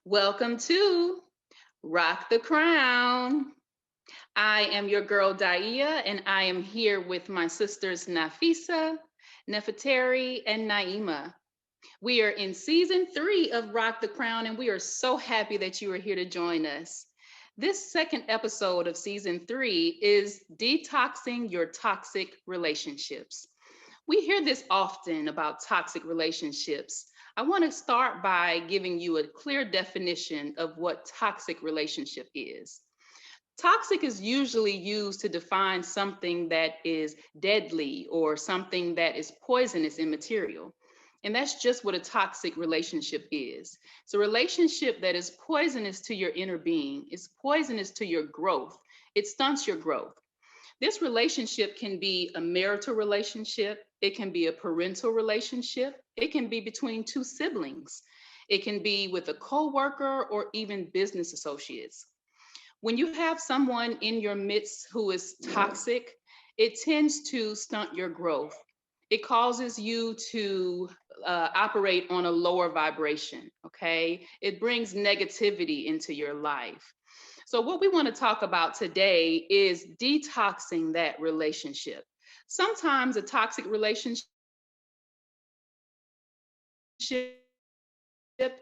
Welcome to Rock the Crown. I am your girl Daia, and I am here with my sisters Nafisa, Nefertari, and Naima. We are in season 3 of Rock the Crown, and we are so happy that you are here to join us. This second episode of season 3 is Detoxing Your Toxic Relationships. We hear this often about toxic relationships. I want to start by giving you a clear definition of what toxic relationship is. Toxic is usually used to define something that is deadly or something that is poisonous in material. And that's just what a toxic relationship is. It's a relationship that is poisonous to your inner being, it's poisonous to your growth, it stunts your growth. This relationship can be a marital relationship, it can be a parental relationship, it can be between two siblings, it can be with a coworker or even business associates. When you have someone in your midst who is toxic, it tends to stunt your growth. It causes you to operate on a lower vibration, okay? It brings negativity into your life. So, what we want to talk about today is detoxing that relationship. Sometimes a toxic relationship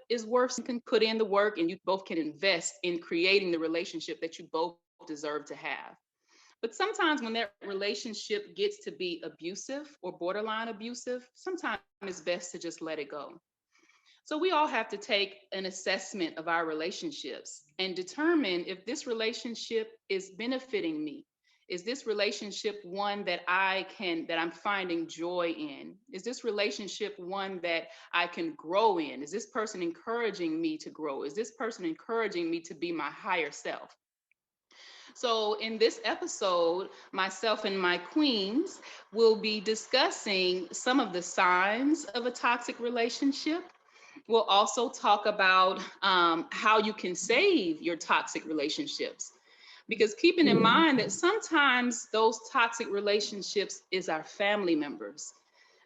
is worse. You can put in the work and you both can invest in creating the relationship that you both deserve to have. But sometimes when that relationship gets to be abusive or borderline abusive, sometimes it's best to just let it go. So we all have to take an assessment of our relationships and determine if this relationship is benefiting me. Is this relationship one that I'm finding joy in? Is this relationship one that I can grow in? Is this person encouraging me to grow? Is this person encouraging me to be my higher self? So, in this episode, myself and my queens will be discussing some of the signs of a toxic relationship. We'll also talk about how you can save your toxic relationships. Because keeping in mind that sometimes those toxic relationships is our family members,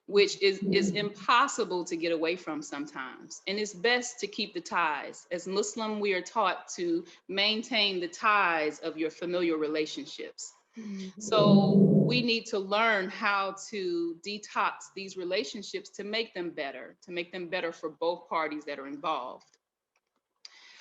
which is impossible to get away from sometimes. And it's best to keep the ties. As Muslim, we are taught to maintain the ties of your familial relationships. So we need to learn how to detox these relationships to make them better for both parties that are involved.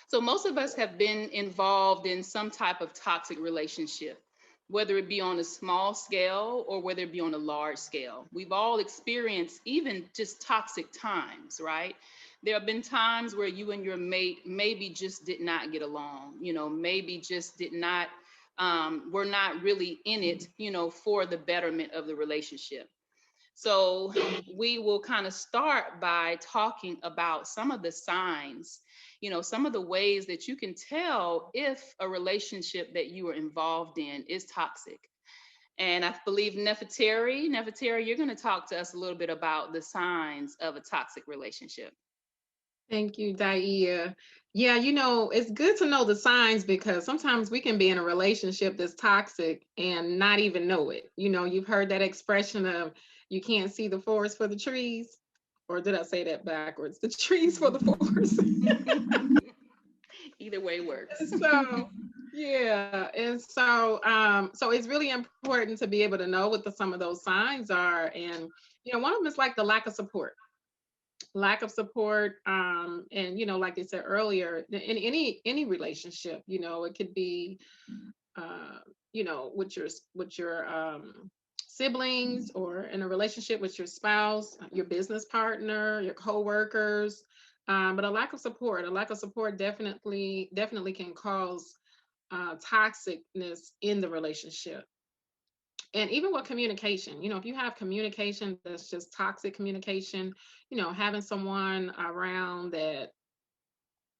So most of us have been involved in some type of toxic relationship, whether it be on a small scale or whether it be on a large scale. We've all experienced even just toxic times, right? There have been times where you and your mate maybe just did not get along, maybe just did not, were not really in it, for the betterment of the relationship. So we will kind of start by talking about some of the signs, some of the ways that you can tell if a relationship that you are involved in is toxic. And I believe Nefertari, you're going to talk to us a little bit about the signs of a toxic relationship. Thank you, Daia. Yeah, it's good to know the signs because sometimes we can be in a relationship that's toxic and not even know it. You've heard that expression of you can't see the forest for the trees. Or did I say that backwards? The trees for the forest. Either way works. So yeah, and so it's really important to be able to know what some of those signs are. And one of them is like the lack of support, and like I said earlier, in any relationship, it could be uh with your siblings, or in a relationship with your spouse, your business partner, your co-workers. But a lack of support definitely can cause toxicness in the relationship. And even with communication, if you have communication that's just toxic communication, having someone around that,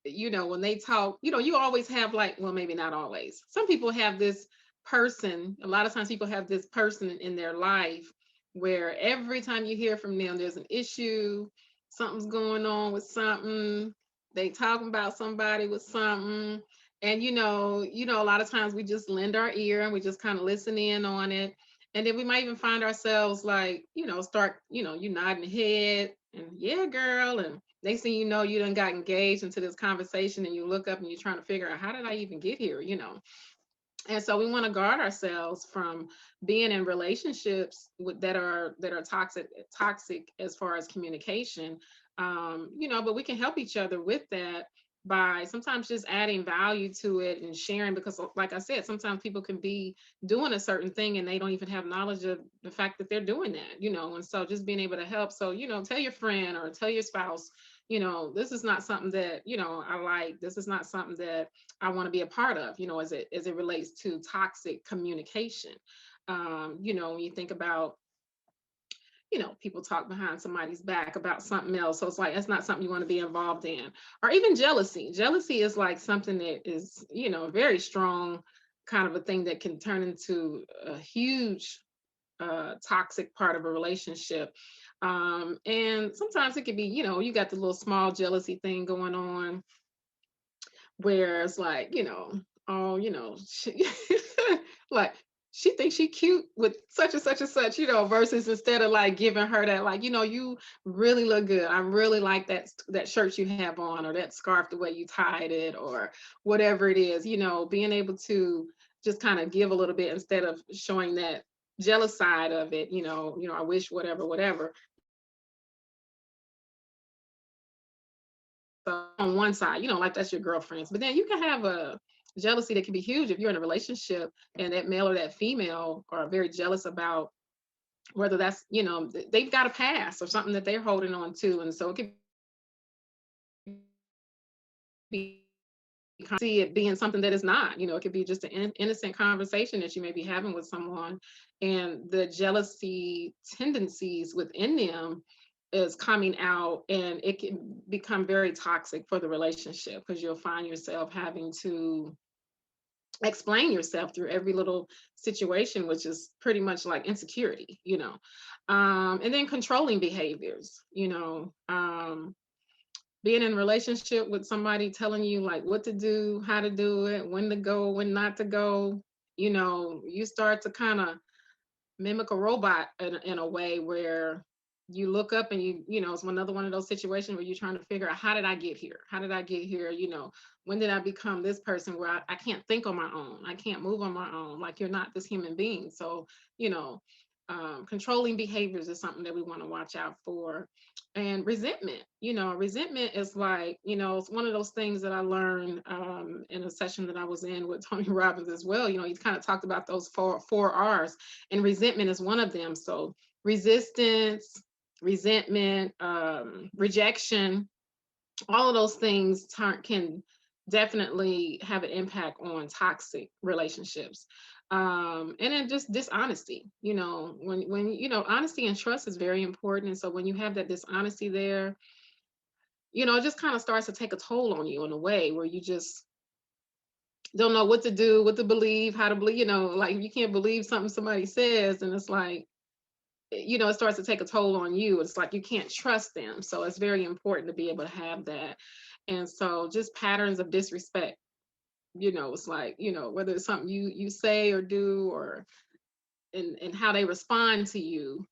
when they talk, you always have, like, well, maybe not always. Some people have this person, a lot of times people have this person in their life where every time you hear from them, there's an issue, something's going on with something, they talking about somebody with something. And a lot of times we just lend our ear and we just kind of listen in on it. And then we might even find ourselves like, start, you nodding the head and yeah, girl. And Next thing you know, you done got engaged into this conversation, and you look up and you're trying to figure out, how did I even get here? And so we want to guard ourselves from being in relationships that are toxic as far as communication. But we can help each other with that by sometimes just adding value to it and sharing, because like I said, sometimes people can be doing a certain thing and they don't even have knowledge of the fact that they're doing that. And so just being able to help. So, tell your friend or tell your spouse, this is not something that, I like. This is not something that I want to be a part of, as it relates to toxic communication. When you think about, people talk behind somebody's back about something else. So it's like, that's not something you want to be involved in. Or even jealousy. Jealousy is like something that is, very strong, kind of a thing that can turn into a huge toxic part of a relationship. And sometimes it could be, you got the little small jealousy thing going on, where it's like, oh, like, she thinks she cute with such and such and such, versus instead of like giving her that, like, you really look good. I really like that shirt you have on, or that scarf, the way you tied it, or whatever it is, being able to just kind of give a little bit instead of showing that jealous side of it, I wish whatever, whatever. On one side, like that's your girlfriends. But then you can have a jealousy that can be huge if you're in a relationship and that male or that female are very jealous about whether that's, they've got a past or something that they're holding on to. And so it could be, see it being something that is not, it could be just an innocent conversation that you may be having with someone, and the jealousy tendencies within them is coming out, and it can become very toxic for the relationship, because you'll find yourself having to explain yourself through every little situation, which is pretty much like insecurity. And then controlling behaviors, being in a relationship with somebody telling you like what to do, how to do it, when to go, when not to go, you start to kind of mimic a robot in a way where you look up and it's another one of those situations where you're trying to figure out, how did I get here? How did I get here? When did I become this person where I can't think on my own? I can't move on my own. Like, you're not this human being. So, you know, controlling behaviors is something that we want to watch out for. And resentment is like, it's one of those things that I learned in a session that I was in with Tony Robbins as well. He kind of talked about those four R's, and resentment is one of them. So resistance, resentment, rejection, all of those things can definitely have an impact on toxic relationships. And then just dishonesty, when honesty and trust is very important. And so when you have that dishonesty there, it just kind of starts to take a toll on you in a way where you just don't know what to do, what to believe, how to believe, like, you can't believe something somebody says, and it's like, it starts to take a toll on you. It's like you can't trust them. So it's very important to be able to have that. And so just patterns of disrespect, it's like, whether it's something you say or do, or and how they respond to you,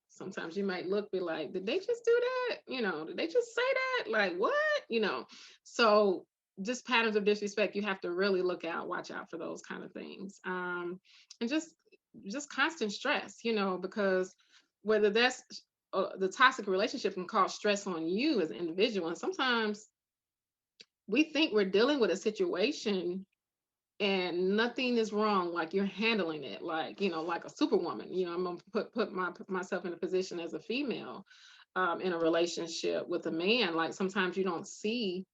sometimes you might be like, did they just do that? Did they just say that? Like, what? So just patterns of disrespect, you have to really watch out for those kind of things. And just constant stress, because whether that's the toxic relationship can cause stress on you as an individual. And sometimes we think we're dealing with a situation and nothing is wrong, like you're handling it like, like a superwoman. I'm gonna put myself in a position as a female, in a relationship with a man. Like, sometimes you don't see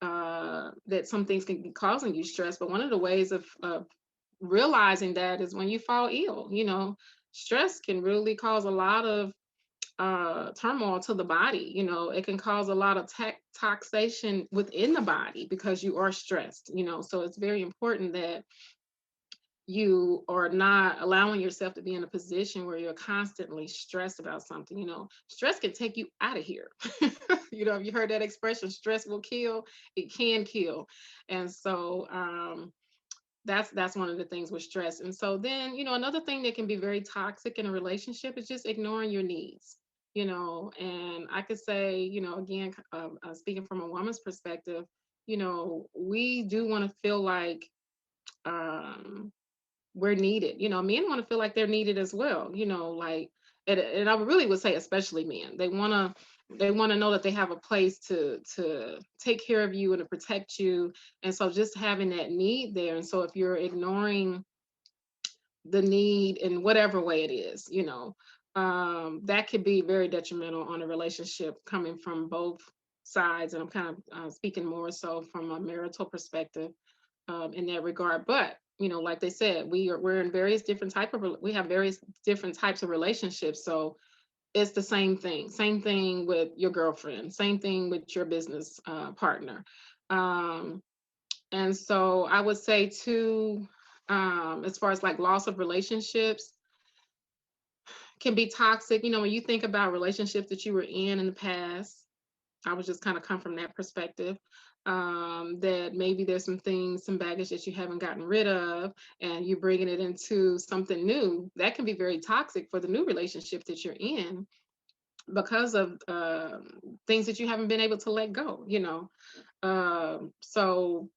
that some things can be causing you stress, but one of the ways of realizing that is when you fall ill. Stress can really cause a lot of turmoil to the body. It can cause a lot of toxation within the body because you are stressed. So it's very important that you are not allowing yourself to be in a position where you're constantly stressed about something. Stress can take you out of here. You heard that expression, stress will kill. It can kill. And so that's one of the things with stress. And so then, another thing that can be very toxic in a relationship is just ignoring your needs. And I could say, again, speaking from a woman's perspective, we do want to feel like um, we're needed. Men want to feel like they're needed as well. Like, and I really would say, especially men, they want to know that they have a place to take care of you and to protect you. And so just having that need there. And so if you're ignoring the need in whatever way it is, that could be very detrimental on a relationship coming from both sides. And I'm kind of speaking more so from a marital perspective in that regard. But like they said, we're in various different we have various different types of relationships. So it's the same thing with your girlfriend, same thing with your business partner. Um, and so I would say too, as far as like loss of relationships can be toxic. When you think about relationships that you were in the past, I would just kind of come from that perspective. That maybe there's some things, some baggage that you haven't gotten rid of, and you're bringing it into something new. That can be very toxic for the new relationship that you're in because of things that you haven't been able to let go. So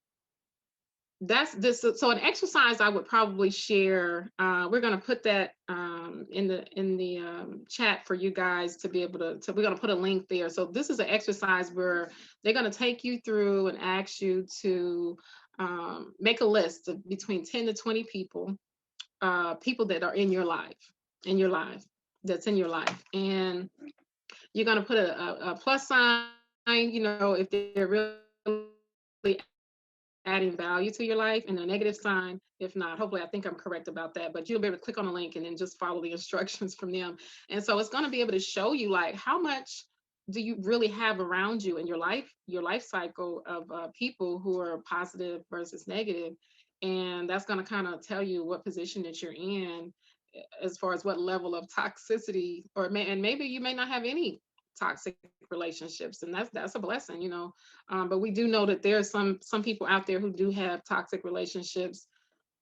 that's this. So an exercise I would probably share. We're going to put that in the chat for you guys to be able to. We're going to put a link there. So this is an exercise where they're going to take you through and ask you to make a list of between 10 to 20 people, people that are in your life, that's in your life, and you're going to put a plus sign. If they're really adding value to your life, and a negative sign if not. Hopefully, I think I'm correct about that, but you'll be able to click on the link and then just follow the instructions from them. And so it's going to be able to show you like how much do you really have around you in your life cycle of people who are positive versus negative. And that's going to kind of tell you what position that you're in as far as what level of toxicity, and maybe you may not have any toxic relationships, and that's a blessing. But we do know that there are some people out there who do have toxic relationships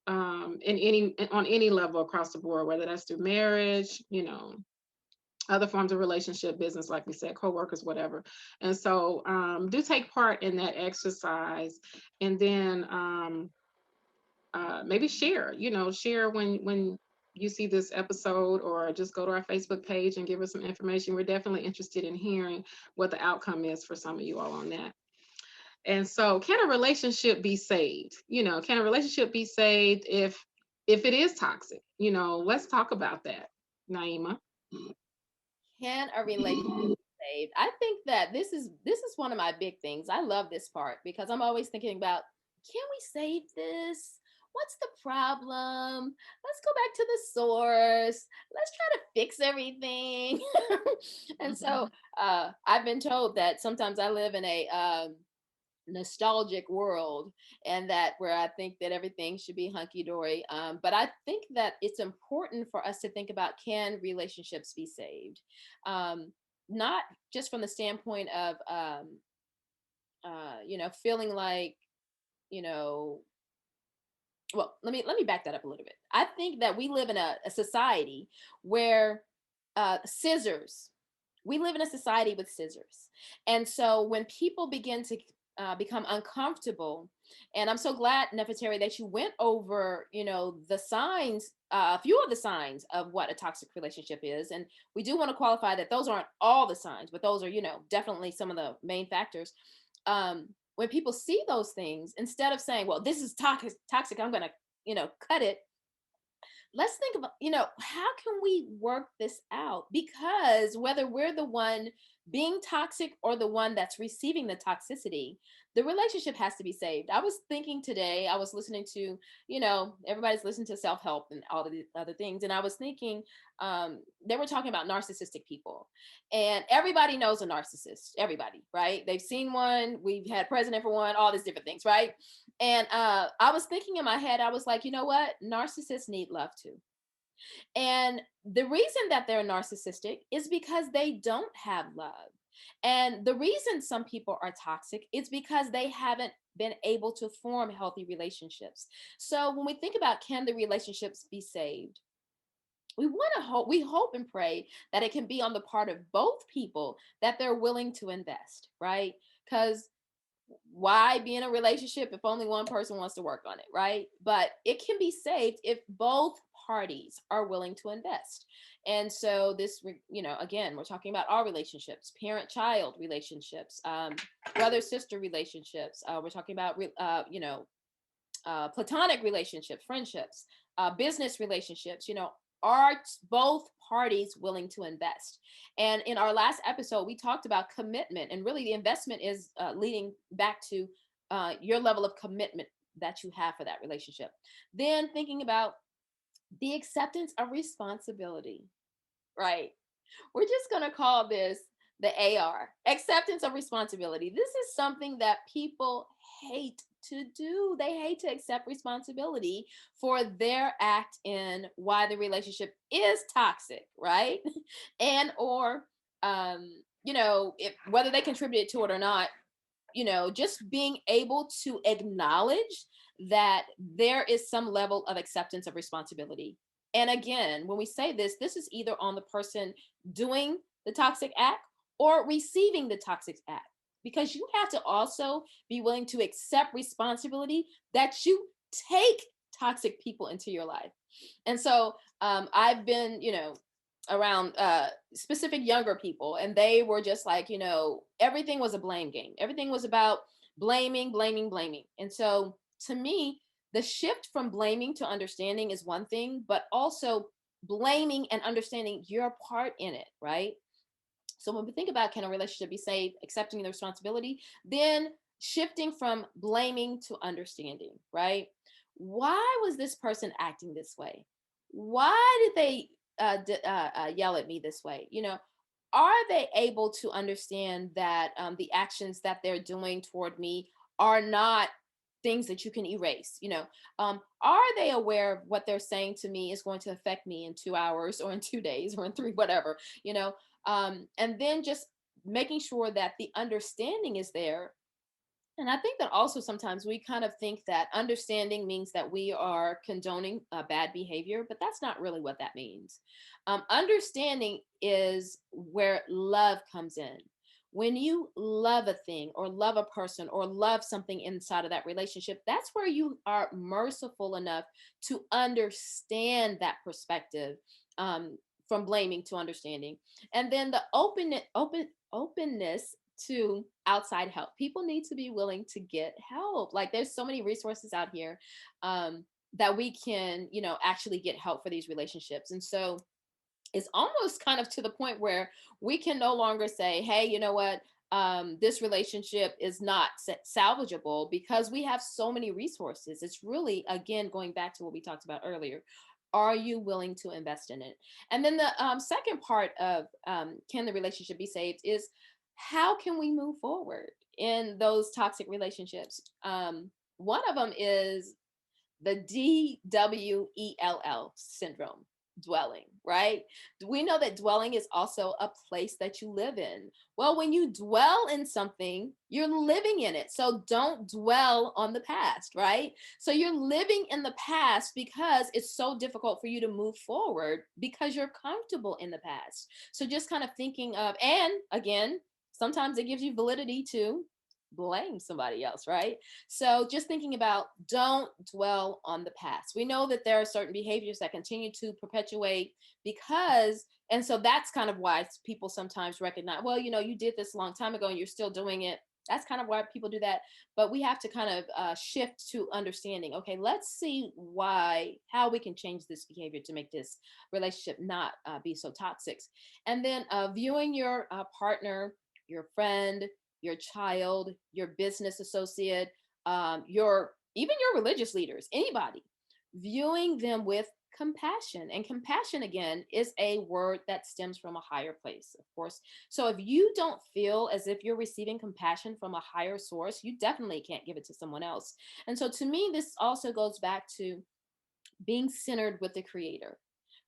on any level across the board, whether that's through marriage, other forms of relationship, business, like we said, co-workers, whatever. And so do take part in that exercise, and then maybe share when you see this episode, or just go to our Facebook page and give us some information. We're definitely interested in hearing what the outcome is for some of you all on that. And so, can a relationship be saved? Can a relationship be saved if it is toxic? Let's talk about that, Naima. Can a relationship be saved? I think that this is one of my big things. I love this part because I'm always thinking about, can we save this? What's the problem? Let's go back to the source. Let's try to fix everything. And so I've been told that sometimes I live in a nostalgic world, and that where I think that everything should be hunky dory. But I think that it's important for us to think about, can relationships be saved? Not just from the standpoint of, feeling like, you know, well, let me back that up a little bit. I think that we live in a society where scissors. We live in a society with scissors, and so when people begin to become uncomfortable, and I'm so glad, Nefertari, that you went over, the signs, a few of the signs of what a toxic relationship is, and we do want to qualify that those aren't all the signs, but those are, definitely some of the main factors. When people see those things, instead of saying, well, this is toxic, I'm going to, cut it. Let's think about, how can we work this out? Because whether we're the one being toxic or the one that's receiving the toxicity, the relationship has to be saved. I was thinking today, I was listening to, everybody's listening to self-help and all of the other things. And I was thinking, they were talking about narcissistic people, and everybody knows a narcissist, everybody, right? They've seen one, we've had president for one, all these different things, right? And I was thinking in my head, I was like, you know what? Narcissists need love too. And the reason that they're narcissistic is because they don't have love. And the reason some people are toxic is because they haven't been able to form healthy relationships. So when we think about, can the relationships be saved? we hope and pray that it can be on the part of both people that they're willing to invest, right? Because why be in a relationship if only one person wants to work on it, right? But it can be saved if both parties are willing to invest. And so again, we're talking about our relationships, parent child relationships, brother sister relationships. We're talking about platonic relationships, friendships, business relationships, are both parties willing to invest? And in our last episode, we talked about commitment, and really the investment is leading back to your level of commitment that you have for that relationship. Then thinking about the acceptance of responsibility, right? We're just going to call this the AR, acceptance of responsibility. This is something that people hate to do. They hate to accept responsibility for their act in why the relationship is toxic, right? And or if whether they contributed to it or not, just being able to acknowledge that there is some level of acceptance of responsibility. And again, when we say this, this is either on the person doing the toxic act or receiving the toxic act, because you have to also be willing to accept responsibility that you take toxic people into your life. And so I've been, around specific younger people, and they were just like, everything was a blame game. Everything was about blaming, blaming, blaming. And so to me, the shift from blaming to understanding is one thing, but also blaming and understanding your part in it, right? So when we think about, can a relationship be saved, accepting the responsibility, then shifting from blaming to understanding, right? Why was this person acting this way? Why did they yell at me this way? Are they able to understand that the actions that they're doing toward me are not things that you can erase? Are they aware of what they're saying to me is going to affect me in 2 hours or in 2 days or in three, whatever? And then just making sure that the understanding is there. And I think that also sometimes we kind of think that understanding means that we are condoning bad behavior, but that's not really what that means. Understanding is where love comes in. When you love a thing or love a person or love something inside of that relationship, that's where you are merciful enough to understand that perspective, from blaming to understanding. And then the openness to outside help. People need to be willing to get help. Like, there's so many resources out here that we can, actually get help for these relationships. And so it's almost kind of to the point where we can no longer say, hey, you know what? This relationship is not salvageable, because we have so many resources. It's really, again, going back to what we talked about earlier. Are you willing to invest in it? And then the second part of can the relationship be saved is, how can we move forward in those toxic relationships? One of them is the DWELL syndrome, dwelling, right? We know that dwelling is also a place that you live in. Well, when you dwell in something, you're living in it. So don't dwell on the past, right? So you're living in the past because it's so difficult for you to move forward because you're comfortable in the past. So just kind of thinking of, and again, sometimes it gives you validity to blame somebody else, right? So just thinking about, don't dwell on the past. We know that there are certain behaviors that continue to perpetuate because, and so that's kind of why people sometimes recognize, well, you did this a long time ago and you're still doing it. That's kind of why people do that. But we have to kind of shift to understanding, okay, let's see how we can change this behavior to make this relationship not be so toxic. And then viewing your partner, your friend, your child, your business associate, even your religious leaders, anybody, viewing them with compassion. And compassion, again, is a word that stems from a higher place, of course. So if you don't feel as if you're receiving compassion from a higher source, you definitely can't give it to someone else. And so to me, this also goes back to being centered with the creator,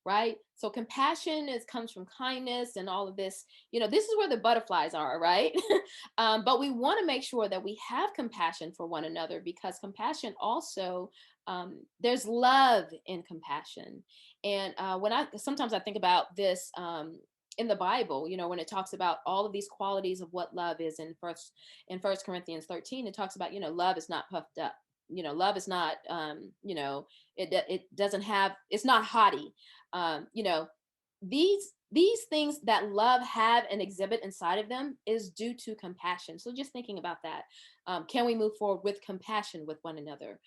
right? So compassion comes from kindness and all of this. This is where the butterflies are, right? But we want to make sure that we have compassion for one another, because compassion also, there's love in compassion. And when I sometimes I think about this, in the Bible, when it talks about all of these qualities of what love is in First Corinthians 13, it talks about, love is not puffed up. Love is not, it doesn't have, it's not haughty. These things that love have and exhibit inside of them is due to compassion. So just thinking about that, can we move forward with compassion with one another?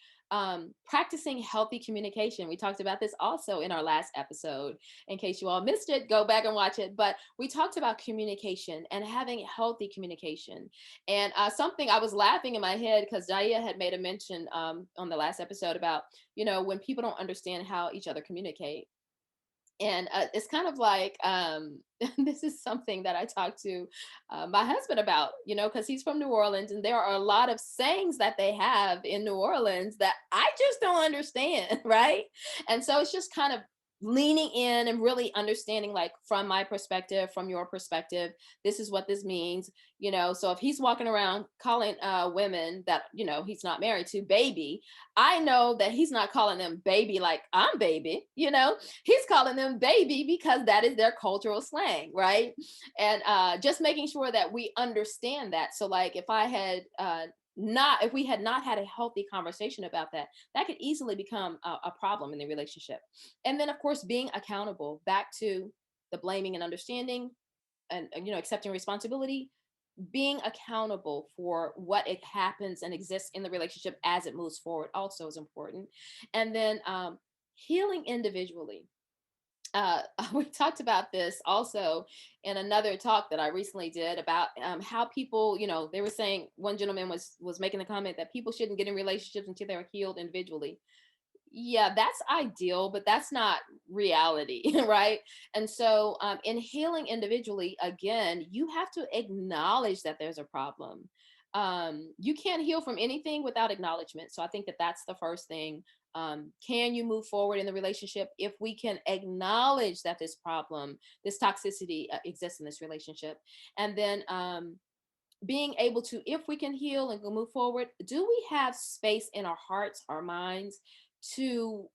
Practicing healthy communication. We talked about this also in our last episode. In case you all missed it, go back and watch it. But we talked about communication and having healthy communication. And something I was laughing in my head because Jaya had made a mention on the last episode about, when people don't understand how each other communicate. And it's kind of like, this is something that I talked to my husband about, because he's from New Orleans, and there are a lot of sayings that they have in New Orleans that I just don't understand, right? And so it's just kind of leaning in and really understanding, like, from my perspective, from your perspective, this is what this means. So if he's walking around calling women that, he's not married to, baby, I know that he's not calling them baby like I'm baby. He's calling them baby because that is their cultural slang, right? And just making sure that we understand that. So, like, if we had not had a healthy conversation about that, that could easily become a problem in the relationship. And then, of course, being accountable, back to the blaming and understanding, and accepting responsibility. Being accountable for what it happens and exists in the relationship as it moves forward also is important. And then healing individually. We talked about this also in another talk that I recently did about how people, they were saying, one gentleman was making the comment that people shouldn't get in relationships until they're healed individually. Yeah, that's ideal, but that's not reality, right? And so, in healing individually, again, you have to acknowledge that there's a problem. You can't heal from anything without acknowledgement. So I think that that's the first thing. Can you move forward in the relationship if we can acknowledge that this problem, this toxicity exists in this relationship? And then being able to, if we can heal and go move forward, do we have space in our hearts, our minds, to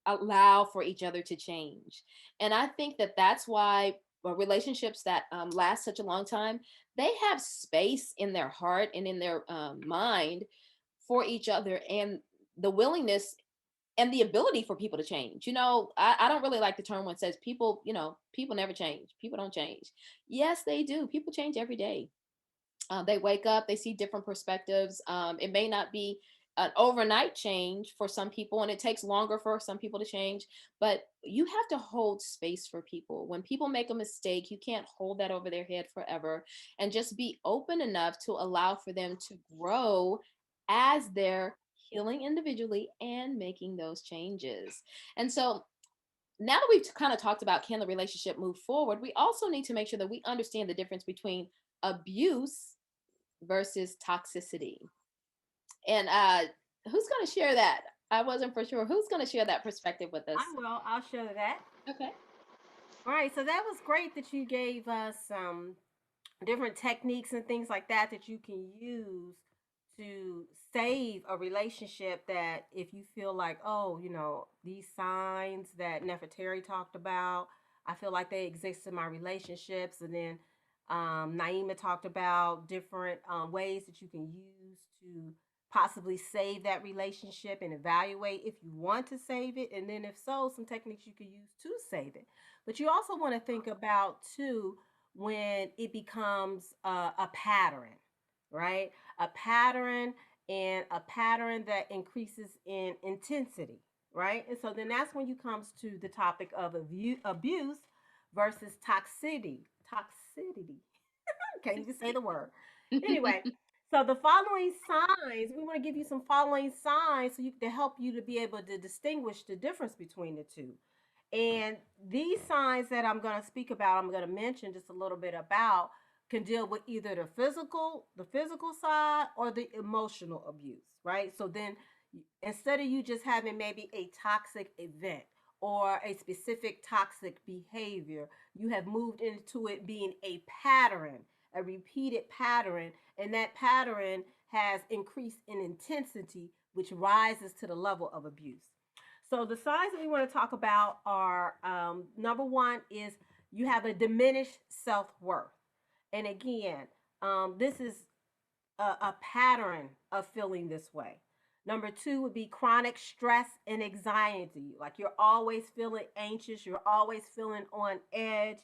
allow for each other to change? And I think that that's why relationships that last such a long time, they have space in their heart and in their mind for each other, and the willingness and the ability for people to change. I don't really like the term when it says people, people never change. People don't change. Yes, they do. People change every day. They wake up, they see different perspectives. It may not be an overnight change for some people, and it takes longer for some people to change, but you have to hold space for people. When people make a mistake, you can't hold that over their head forever, and just be open enough to allow for them to grow as they're healing individually and making those changes. And so, now that we've kind of talked about, can the relationship move forward, we also need to make sure that we understand the difference between abuse versus toxicity. And who's going to share that? I wasn't for sure. Who's going to share that perspective with us? I will. I'll show that. Okay. All right. So that was great that you gave us some different techniques and things like that that you can use to save a relationship. That if you feel like, oh, these signs that Nefertari talked about, I feel like they exist in my relationships. And then Naima talked about different ways that you can use to possibly save that relationship and evaluate if you want to save it. And then, if so, some techniques you could use to save it. But you also want to think about, too, when it becomes a pattern, right? A pattern, and a pattern that increases in intensity, right? And so then that's when you comes to the topic of abuse versus toxicity. Toxicity. Can't even say the word. Anyway, so the following signs, we want to give you some following signs so you to help you to be able to distinguish the difference between the two. And these signs that I'm going to speak about, I'm going to mention just a little bit about, can deal with either the physical side or the emotional abuse, right? So then, instead of you just having maybe a toxic event or a specific toxic behavior. You have moved into it being a pattern, a repeated pattern, and that pattern has increased in intensity, which rises to the level of abuse. So, the signs that we want to talk about are number one is you have a diminished self worth. And again, this is a pattern of feeling this way. Number two would be chronic stress and anxiety. Like you're always feeling anxious, you're always feeling on edge.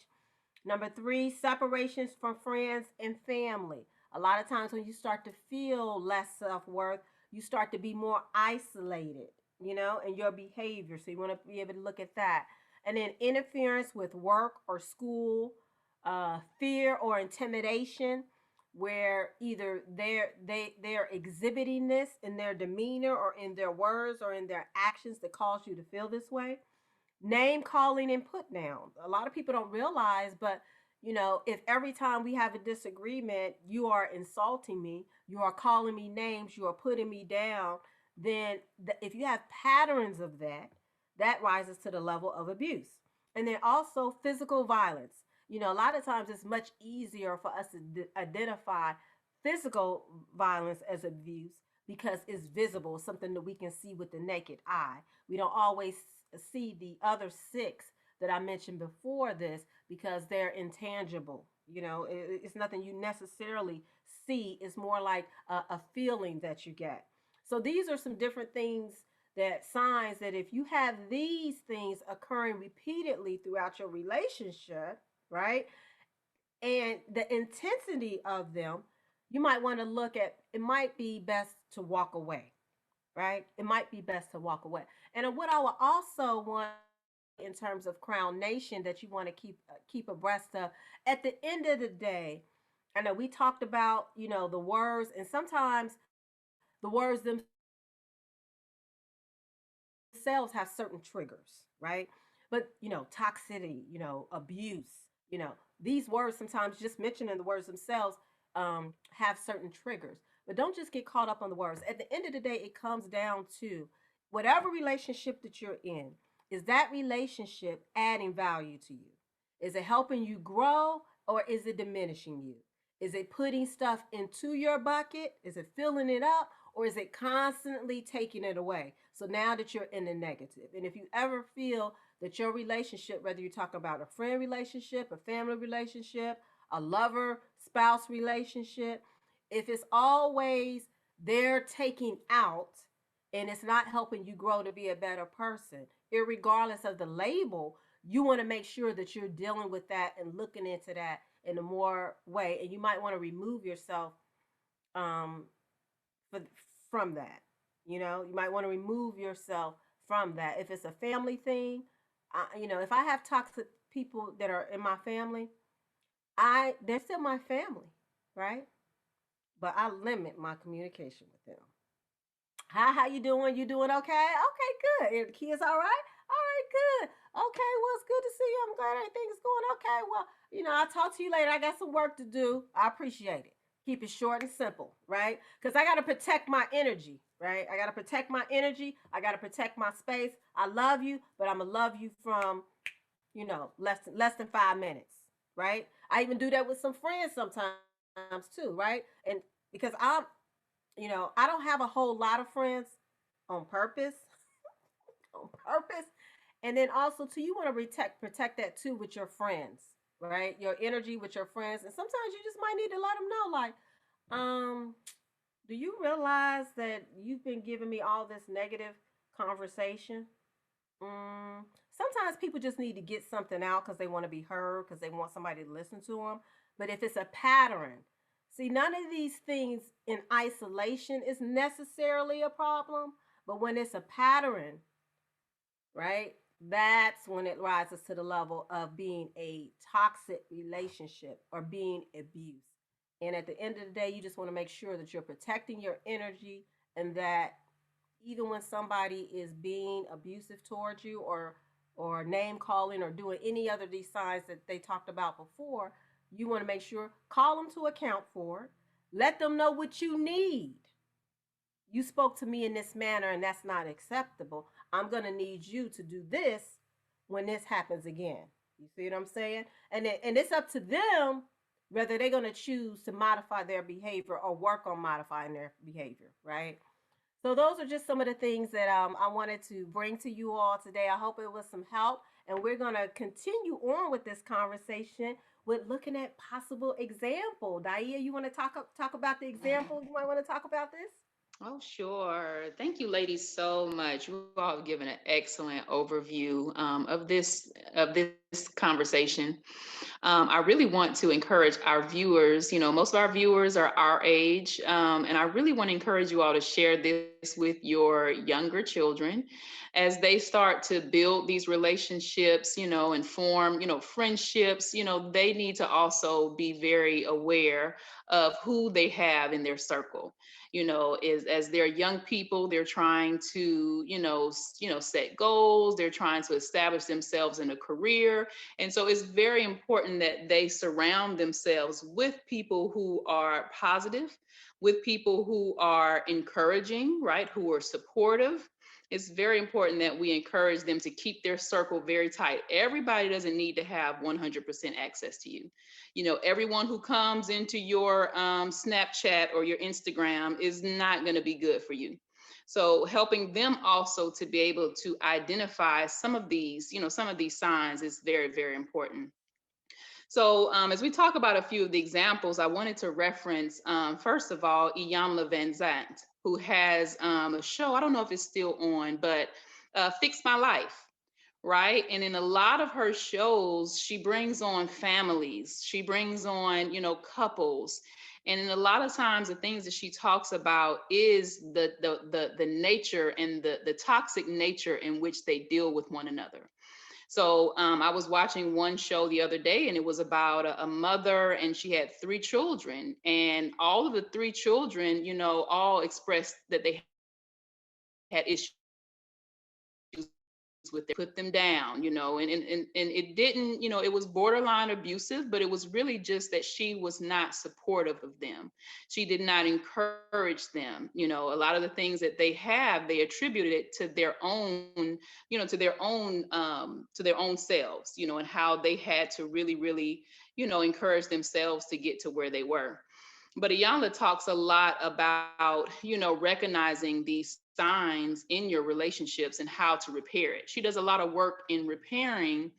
Number three, separations from friends and family. A lot of times when you start to feel less self worth, you start to be more isolated, in your behavior. So you want to be able to look at that. And then interference with work or school, fear or intimidation, where either they're exhibiting this in their demeanor or in their words or in their actions that cause you to feel this way. Name calling and put down. A lot of people don't realize, but if every time we have a disagreement, you are insulting me, you are calling me names, you are putting me down, then if you have patterns of that, that rises to the level of abuse. And then also physical violence. A lot of times it's much easier for us to identify physical violence as abuse because it's visible, something that we can see with the naked eye. We don't always see the other six that I mentioned before this because they're intangible. It's nothing you necessarily see. It's more like a feeling that you get. So these are some different things, that signs that if you have these things occurring repeatedly throughout your relationship, right? And the intensity of them, you might want to look at, it might be best to walk away, right? It might be best to walk away. And what I would also want in terms of Crown Nation that you want to keep abreast of, at the end of the day, I know we talked about, the words, and sometimes the words themselves have certain triggers, right? But, toxicity, abuse, these words sometimes, just mentioning the words themselves, have certain triggers. But don't just get caught up on the words. At the end of the day, it comes down to whatever relationship that you're in, is that relationship adding value to you? Is it helping you grow or is it diminishing you? Is it putting stuff into your bucket? Is it filling it up? Or is it constantly taking it away? So now that you're in the negative. And if you ever feel that your relationship, whether you're talking about a friend relationship, a family relationship, a lover, spouse relationship, if it's always they're taking out and it's not helping you grow to be a better person, irregardless of the label, you want to make sure that you're dealing with that and looking into that in a more way. And you might want to remove yourself um, for, from that. You might want to remove yourself from that. If it's a family thing, if I have toxic people that are in my family, they're still my family, right? But I limit my communication with them. Hi, how you doing? You doing okay? Okay, good. And the kids all right? All right, good. Okay, well, it's good to see you. I'm glad everything's going okay. Well, I'll talk to you later. I got some work to do. I appreciate it. Keep it short and simple, right? Because I got to protect my energy, right? I got to protect my energy. I got to protect my space. I love you, but I'm going to love you from, less than 5 minutes, right? I even do that with some friends sometimes too, right? And because I don't have a whole lot of friends on purpose, on purpose. And then also too, you want to protect that too with your friends, right? Your energy with your friends. And sometimes you just might need to let them know, like, do you realize that you've been giving me all this negative conversation? Sometimes people just need to get something out because they want to be heard, because they want somebody to listen to them. But if it's a pattern, see, none of these things in isolation is necessarily a problem. But when it's a pattern, right, that's when it rises to the level of being a toxic relationship or being abuse. And at the end of the day, you just want to make sure that you're protecting your energy, and that even when somebody is being abusive towards you, or name calling or doing any other of these signs that they talked about before, you want to make sure, call them to account for it. Let them know what you need. You spoke to me in this manner and that's not acceptable. I'm going to need you to do this when this happens again. You see what I'm saying? And it's up to them whether they're going to choose to modify their behavior or work on modifying their behavior, right? So those are just some of the things that I wanted to bring to you all today. I hope it was some help, and we're going to continue on with this conversation with looking at possible example. Dia, you want to talk about the example? You might want to talk about this. Oh, sure. Thank you, ladies, so much. You all have given an excellent overview of this conversation. I really want to encourage our viewers. Most of our viewers are our age, and I really want to encourage you all to share this with your younger children as they start to build these relationships, and form, friendships. They need to also be very aware of who they have in their circle. Is as they're young people, they're trying to, set goals. They're trying to establish themselves in a career, and so it's very important that they surround themselves with people who are positive, with people who are encouraging, right? Who are supportive. It's very important that we encourage them to keep their circle very tight. Everybody doesn't need to have 100% access to you. Everyone who comes into your Snapchat or your Instagram is not going to be good for you. So helping them also to be able to identify some of these signs is very, very important. So as we talk about a few of the examples, I wanted to reference, first of all, Iyanla Van Zant, who has a show, I don't know if it's still on, but Fix My Life, right? And in a lot of her shows, she brings on families, she brings on, couples. And in a lot of times, the things that she talks about is the nature and the toxic nature in which they deal with one another. So I was watching one show the other day, and it was about a mother, and she had three children, and all of the three children, all expressed that they had issues with their put them down, and it didn't, it was borderline abusive, but it was really just that she was not supportive of them. She did not encourage them. A lot of the things that they have, they attributed it to their own, to their own selves, and how they had to really, really, encourage themselves to get to where they were. But Iyanla talks a lot about, recognizing these signs in your relationships and how to repair it. She does a lot of work in repairing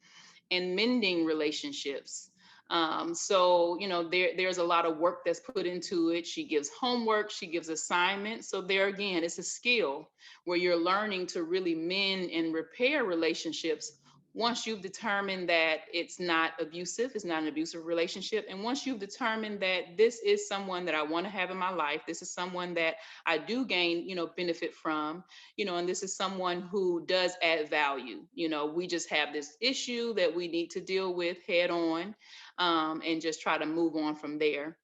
and mending relationships. So, there's a lot of work that's put into it. She gives homework, she gives assignments. So there again, it's a skill where you're learning to really mend and repair relationships once you've determined that it's not an abusive relationship. And once you've determined that this is someone that I want to have in my life, this is someone that I do gain, benefit from, and this is someone who does add value. We just have this issue that we need to deal with head on, and just try to move on from there.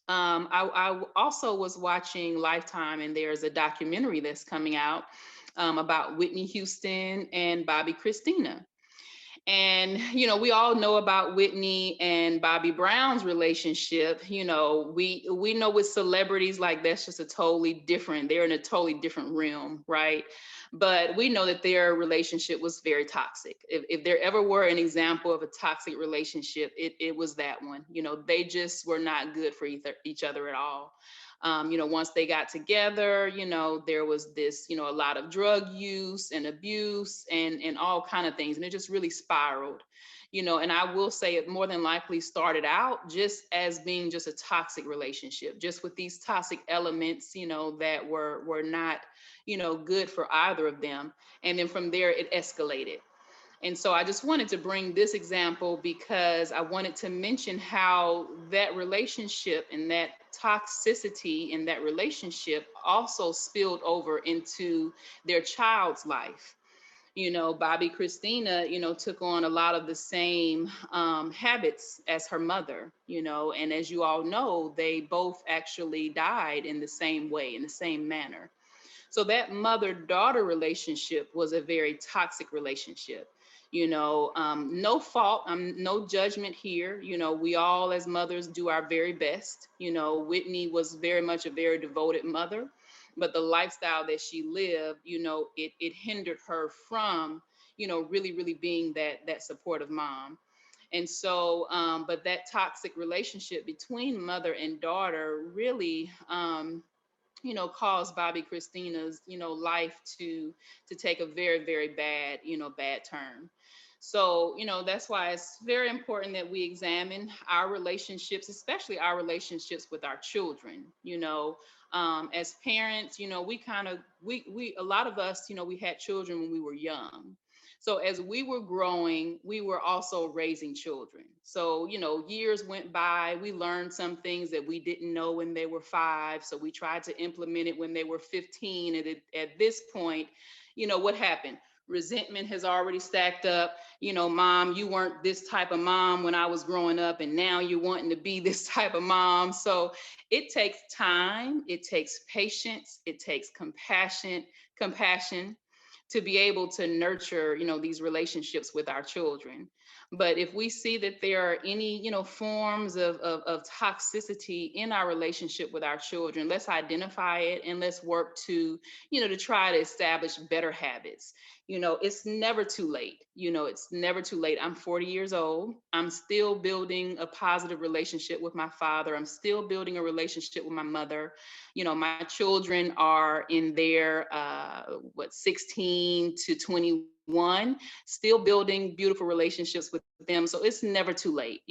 I also was watching Lifetime, and there's a documentary that's coming out about Whitney Houston and Bobby Christina. And, we all know about Whitney and Bobby Brown's relationship. We know with celebrities, like, that's just they're in a totally different realm, right? But we know that their relationship was very toxic. If there ever were an example of a toxic relationship, it was that one. They just were not good for each other at all. Once they got together, there was this, a lot of drug use and abuse and all kind of things. And it just really spiraled, and I will say it more than likely started out just as being just a toxic relationship, just with these toxic elements, that were not, good for either of them. And then from there, it escalated. And so I just wanted to bring this example because I wanted to mention how that relationship and that toxicity in that relationship also spilled over into their child's life. Bobby Christina, took on a lot of the same habits as her mother, and as you all know, they both actually died in the same way, in the same manner. So that mother-daughter relationship was a very toxic relationship. No fault, no judgment here. We all as mothers do our very best. Whitney was very much a very devoted mother, but the lifestyle that she lived, it hindered her from, really being that supportive mom. And so, but that toxic relationship between mother and daughter really, caused Bobby Christina's, life to take a very bad, bad turn. So, that's why it's very important that we examine our relationships, especially our relationships with our children. As parents, we kind of we a lot of us, we had children when we were young. So as we were growing, we were also raising children. So, years went by. We learned some things that we didn't know when they were 5. So we tried to implement it when they were 15. And at this point, what happened? Resentment has already stacked up. Mom, you weren't this type of mom when I was growing up, and now you're wanting to be this type of mom. So it takes time, it takes patience, it takes compassion to be able to nurture, these relationships with our children. But if we see that there are any, forms of toxicity in our relationship with our children, let's identify it and let's work to try to establish better habits. It's never too late. It's never too late. I'm 40 years old. I'm still building a positive relationship with my father. I'm still building a relationship with my mother. My children are in their 16 to 21, still building beautiful relationships with them. So it's never too late.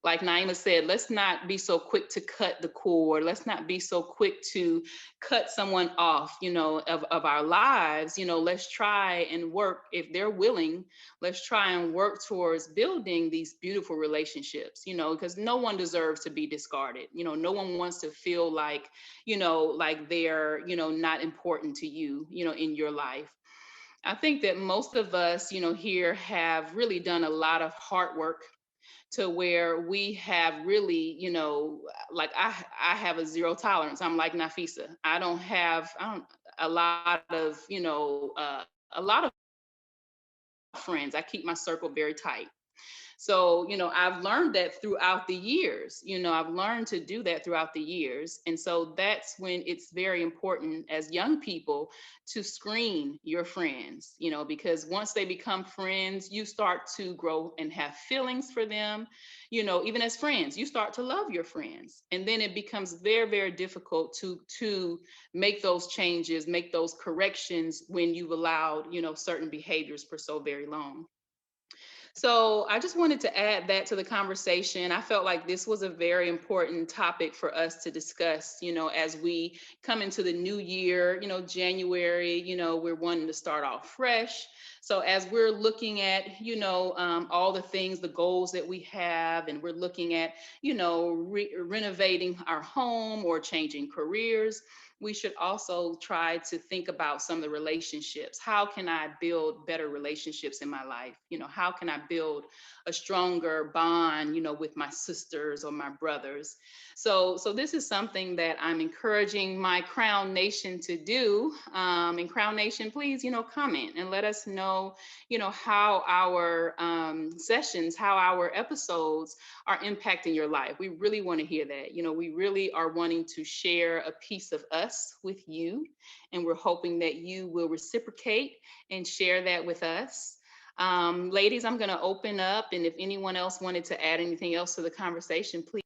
Like Naima said, let's not be so quick to cut the cord. Let's not be so quick to cut someone off, of our lives. Let's try and work, if they're willing, let's try and work towards building these beautiful relationships, because no one deserves to be discarded. No one wants to feel like, like they're, not important to you, in your life. I think that most of us, here have really done a lot of hard work to where we have really, like I have a zero tolerance. I'm like Nafisa. I don't a lot of, a lot of friends. I keep my circle very tight. So, I've learned that throughout the years. I've learned to do that throughout the years. And so that's when it's very important as young people to screen your friends, because once they become friends, you start to grow and have feelings for them. Even as friends, you start to love your friends. And then it becomes very difficult to make those changes, make those corrections when you've allowed, certain behaviors for so very long. So I just wanted to add that to the conversation. I felt like this was a very important topic for us to discuss, as we come into the new year, January, we're wanting to start off fresh. So as we're looking at, all the things, the goals that we have, and we're looking at, renovating our home or changing careers, we should also try to think about some of the relationships. How can I build better relationships in my life? How can I build a stronger bond, with my sisters or my brothers? So this is something that I'm encouraging my Crown Nation to do. And Crown Nation, please, comment and let us know, how our sessions, how our episodes are impacting your life. We really want to hear that. We really are wanting to share a piece of us with you, and we're hoping that you will reciprocate and share that with us. Ladies, I'm going to open up, and if anyone else wanted to add anything else to the conversation, please.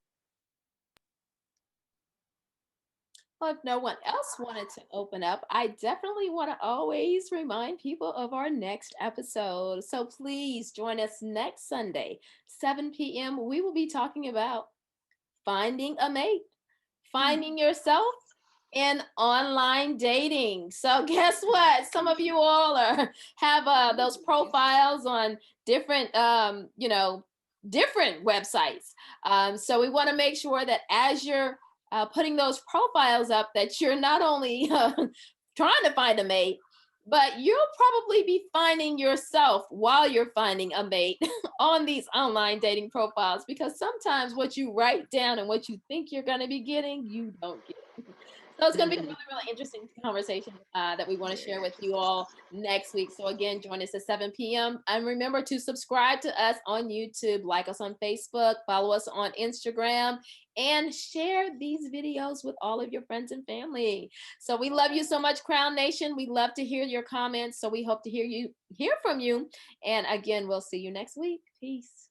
Well, if no one else wanted to open up, I definitely want to always remind people of our next episode. So please join us next Sunday, 7 p.m. We will be talking about finding a mate, finding yourself in online dating. So guess what? Some of you all have those profiles on different, different websites. So we want to make sure that as you're putting those profiles up, that you're not only trying to find a mate, but you'll probably be finding yourself while you're finding a mate on these online dating profiles, because sometimes what you write down and what you think you're going to be getting, you don't get. So it's going to be a really, really interesting conversation that we want to share with you all next week. So again, join us at 7 p.m. And remember to subscribe to us on YouTube, like us on Facebook, follow us on Instagram, and share these videos with all of your friends and family. So we love you so much, Crown Nation. We love to hear your comments. So we hope to hear from you. And again, we'll see you next week. Peace.